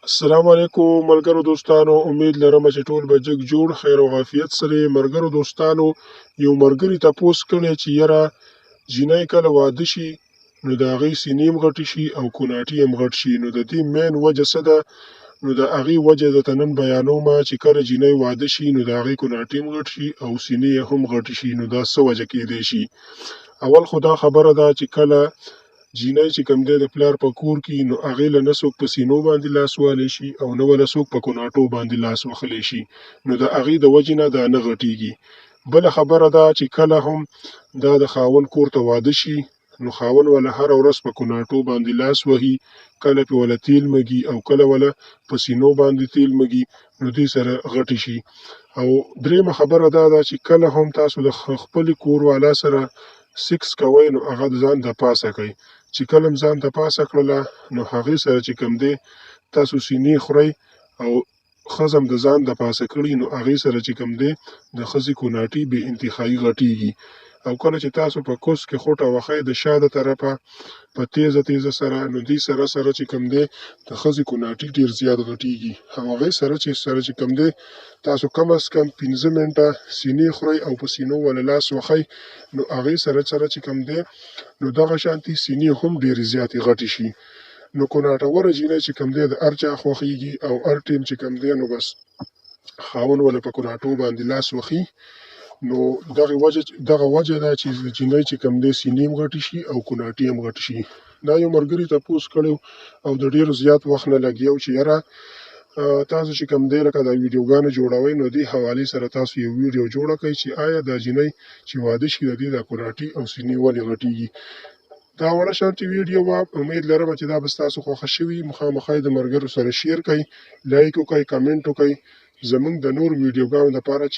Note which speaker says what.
Speaker 1: السلام علیکم ملګرو دوستانو، امید لرم چې ټول به جګ جوړ خیر او عافیت سره یې. ملګرو دوستانو، یو ملګري تپوس کړی چې یاره جینۍ کله واده شي نو د هغې سینې هم غټې شي او کوناټي هم غټ شي. نو د دې مین وجه څه ده؟ نو د هغې وجه درته نن بیانومه چې کله جینۍ واده شي نو د هغې کوناټي هم غټ شي او سینې یې هم غټې شي. نو دا څه وجه کیدی شي؟ اول خو دا خبره ده چې کله جینۍ چې کوم دی د پلار په کور کې نو هغې له نه څوک په سینو باندې لاس وهلی شي او نه وله څوک په کوناټو باندې لاس وهلی شي، نو د هغې د وجې نه دا نه غټېږي. بله خبره دا چې کله هم دا د خاوند کور ته واده شي نو خاوند وله هره ورځ په کوناټو باندې لاس وهي، کله پې وله تیل مږي او کله وله په سینو باندې تیل مږي، نو دې سره غټې شي. او درېیمه خبره دا ده چې کله هم تاسو د خپلې کور والا سره سیکس کوئ نو هغه د ځان د پاسه کوئ. چې کله م ځان د پاسه کړله نو هغې سره چې کوم دی تاسو سینې خورئ او ښځه هم د ځان د پاسه کړي نو هغې سره چې کوم دی د ښځې کوناټي بې انتهایي غټېږي. او کله چې تاسو په کوس کې خوټه وهئ د شا د طرفه په تیزه تیزه سره نو دې سره سره چې کوم دی د ښځې کوناټي ډېر زیات غټېږي. او هغې سره چې کوم دی تاسو کم از کم 5 منټه سینې خورئ او په سینو وله لاس وهئ نو هغې سره چې کوم دی نو دغه شانتې سینې هم ډېرې زیاتې غټې شي. نو کوناټوره جینۍ چې کوم دی د هر چا خوښېږي او هر ټیم چې کوم دی نو بس خاوند وله په کوناټو باندې لاس وهي. نو دغه وجه ده چې جینۍ چې کوم دی سینې هم غټې شي او کوناټي هم غټ شي. دا یو ملګري تپوس کړی او د ډېر زیات وخت نه لګیا و چې یاره تاسو چې کوم دی لکه دا ویډیوګانې جوړوئ نو دې حوالې سره تاسو یو ویډیو جوړه کړئ چې آیا دا جینۍ چې واده شي د دې دا کوناټي او سینې ولې غټېږي. دا وړه شانتې ویډیو وه، امید لرم چې دا به ستاسو خوښه شوي. خامخا یې د ملګرو سره شیر کړئ، لایک وکړئ، کمنټ وکړئ. زموږ د نور ویډیوګانو لپاره چې